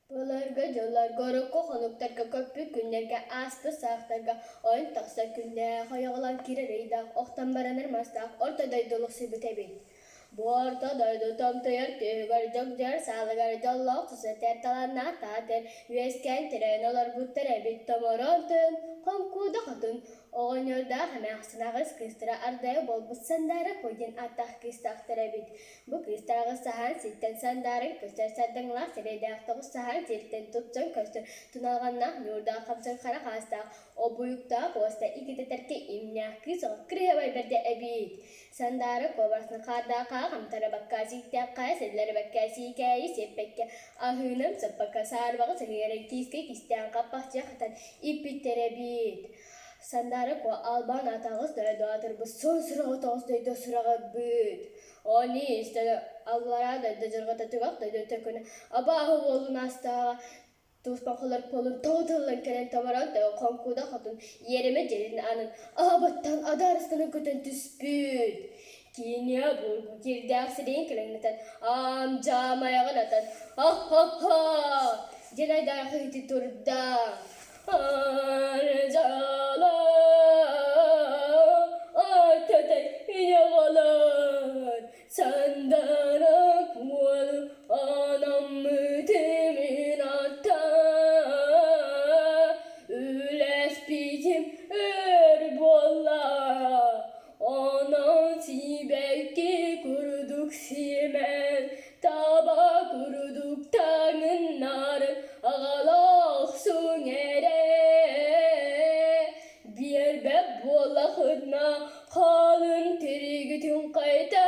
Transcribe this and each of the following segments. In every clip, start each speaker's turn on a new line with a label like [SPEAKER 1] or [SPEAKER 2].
[SPEAKER 1] Balarga jollar goroko honuktarga köpü günlerge astı sağtarga oyun taqsa günde hayağılan kirereyda oqtan baranır mastaq ortaday doluq sibitebi. Bu ortadaydı tam tayar tüygar jogjar sağlagar jolloq tusa tertalanna tater yüesken tren olar bu terebit tomorantın konkuda qatın oğanyorda hemen sınağız kıstıra ardaya bol bu sandara koyun ataq kıstaq terebit. Bu kıstarağı sahan sitten sandarın köster sardыңlar sereydeaqtығы sahan sertten tutsan köster tunalğanna nurda qamsan qara qastaq o buyukta qosta ikide terke imnaq kısa kriyabay berde ebit. Sandarı kovarsını qarda qağım tara bakkasi taqqa sedleri bakkasi kayi sepekke ahınım sapaka sarbağı sengere kiske kisten qappaqça qatan ipit terebit. Sandarı ko alban atağız döydo atır bu son sırağı tağız döydo sırağı büt. O ni istedi Allah'a da jırgıta tügaq döydo tökünü. Abahı olun astağa. Tuspaqlar polun tağıtırlan kelen tamaran da konkuda qatın yerime gelin anın. Abattan adarısını kötün tüspüt. Kinya burgu girdi aksideyin keleneten amca mayağın atan. Ha ha ha. Jenay darqı iti turda. Arjala Artatay yağalar Sandarak mualı Anam mütemin atta Üles bizim erbolla Anan sibelki kuruduk simen Taba kuruduk tanın narın Ağalak sungere Bir beb bollahına Kalın tirigitün kaytem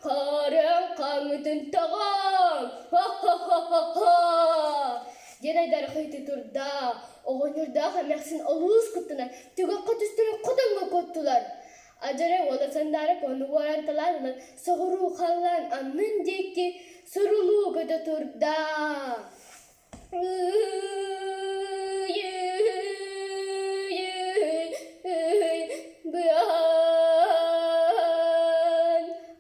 [SPEAKER 1] Karın kanıtın tağam Ha ha ha ha ha Jenay darqıyti turda Oğanyorda hemersin alus kuttular Tügaqqa tüstüre kudanga kottular Acare ola sandara konu varantalarına Soğuru kallan anın deki Sorulu gıda turda Bıyan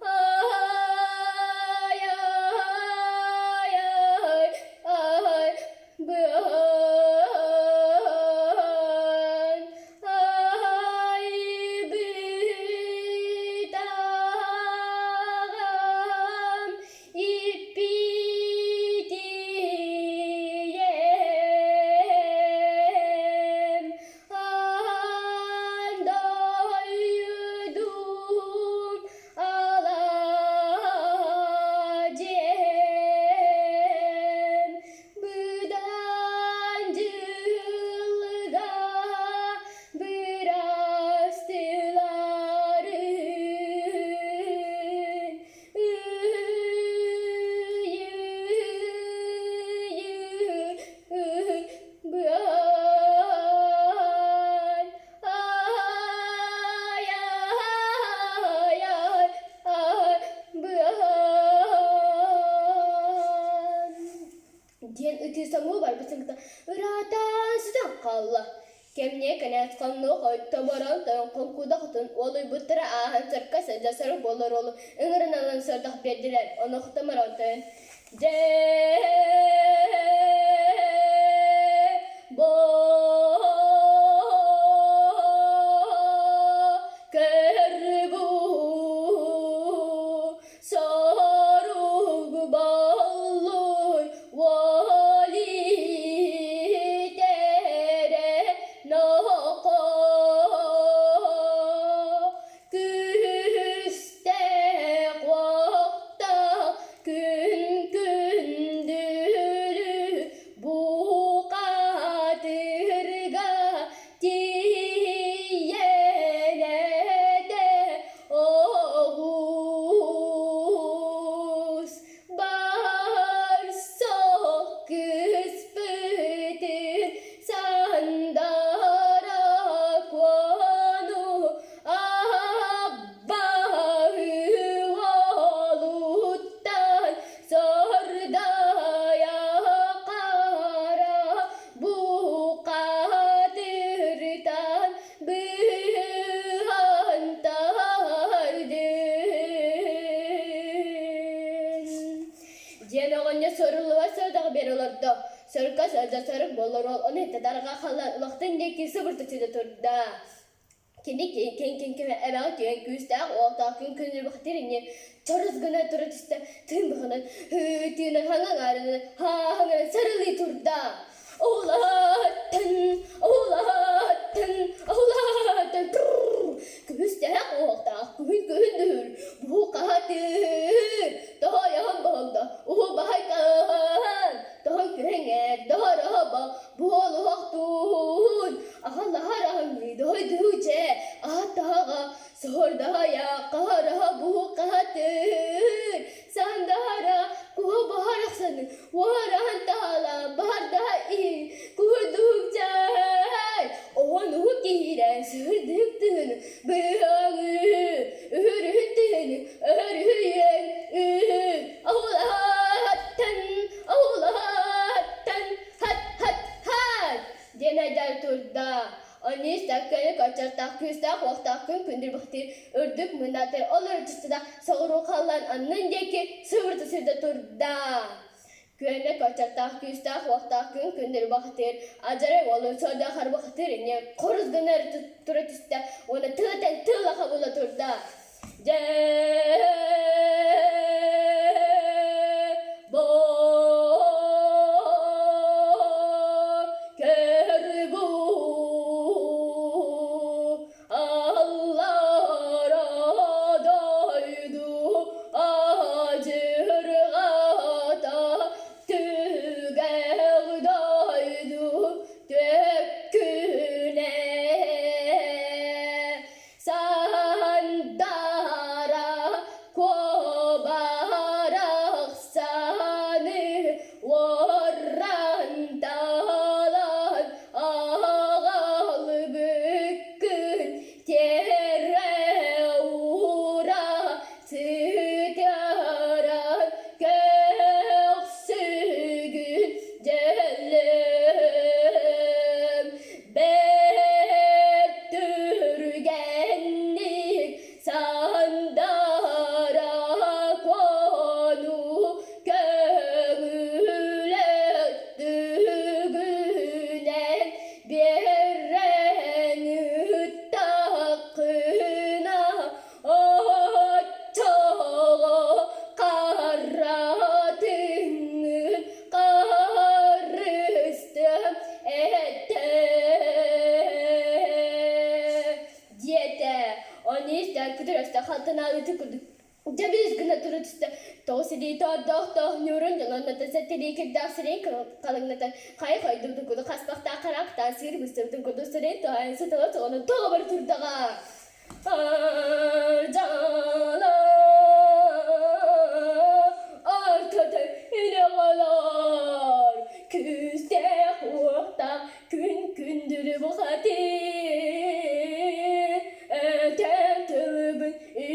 [SPEAKER 1] Ay ay ay ay Bıyan Ay bidağım İpidiyem Anda yudum alacem Büdancılga biraz tıların Bıyan Ay ay ay ay Bıyan Diyen ötü sangu var basıngta Iratan sudan qalla Kemne kanat qannu qoy tamaran tayon konkuda qatın Oluy buttara ahan sarka sada sarı bolar olu Ingırın alan sardak berdiler Onu tamaran tayon Kerbu sarug balloy Valitere naqa Küstek vakta gün gündürü Diyen oğanya sorulu var sordağı beri olurdu. Sorukka sorda soruk bolur ol. Onu hette darga kalan ulaqtan deki sıvır tutuda turdu. Kendi ken ebağı diyen küstağ oğda gün künür baktirini çoruz güne turut işte tüm bakınan tüyünün hangan ağrını hangan sarılı turdu. Oğlatan, oğlatan, oğlatan. Küstağ oğda gün gündür bu kadir. Daha yan balda o bahaykan. Daha kürenger daha rahaba bu oluğaktun. Allah rahmi doyduce atağa sor daha ya kahara bu kadir. Sen daha kuhu baharaksanı varan tala barda in kurdukça onu giren sürdüktün bırağı ürüttün örüyen Allah'tan Allah'tan hat Cenedel turda Anis takkını kaçırtak küstak vaktak gün kündür baktir ördük münatır olur cıstıda sağırı kalan annındaki sıvırtı sırda turda Güvenle kaçırtak küstak vaktak gün kündür baktir acarı olur sorda har baktir ne koruz günler turat üstte ona tığdan tığla kabula turda Jabiz guna turut iste tosidi toh nyurun jangan nata setiri kekdak sering kalang nata kai kai duduk kudu kaspak tak karak tasir bisir tu kudu sering to ay setelah tu ono to berturdaga jala artada inagalar küste wakta gün gündür bu hati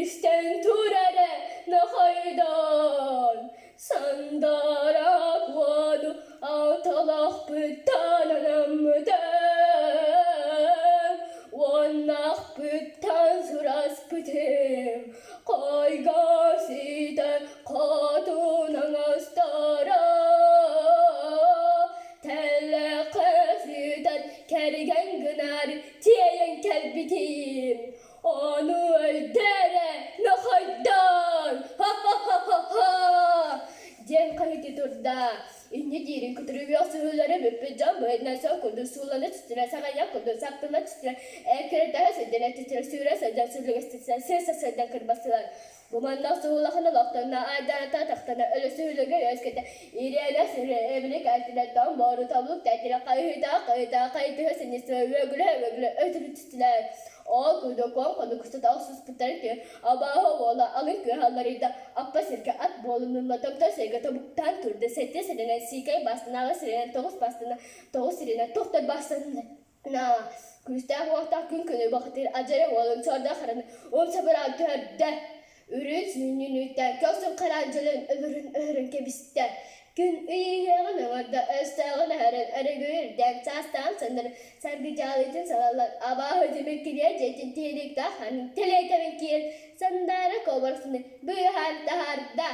[SPEAKER 1] İsten turere ne haydan sandarak vadu atalak bütananam müdem vannak bütan suras bütem kaygasiden kadunan astara telekesiden kergen gınar tiyen kelbitim onu öldere ne haydan ha ha ha ha ha Diyen kayıtı turda İnce dirin kuturuyor suları büpücan boyundan sonra kudu sulanı tütüre sakaya kudu saktığına tütüre erkere daha sedene tütüre süre seden sürlük istitsen sırsa seden kırbasılar Bu mandak suğulakını loktanına aydana tahtana ölü sürlüğü özkete İriyene sürü evlilik altına tam boru tabluk tetire kayıtı hüseni söylüğüle ötürü tütüler O kudu konu kustu da sus pıtarık Abaho vola alın kıhallarıyla Appa sirke at bolununla tokta sirke tabuktan turda sette sirene sikay bastına Ağa sirene toğuz bastına Toğuz sirene tohtar bastına Küstah vakta gün künü bakıtır Acere volun çorda karanı sabır altı hörde Ürün sününütten Köksün karancılığın öbürün kebiste Gün üyeğin orada östağın haren arıgıyırden Sastan sanırım sargıcalitin salalar Aba hözümü kiriye cetin tiyelik dahan Teleytemin kiyel sandara kovarsını Büyü harda